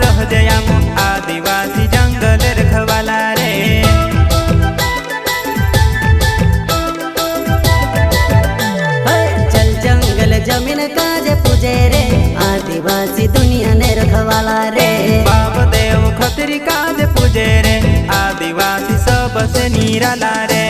रह जयाम आदिवासी जंगल रखवाला रे। जल जंगल जमीन काज पूजे रे आदिवासी दुनिया ने रखवाला रे। बाप देव खतरी काज पूजे रे आदिवासी सबसे निराला रे।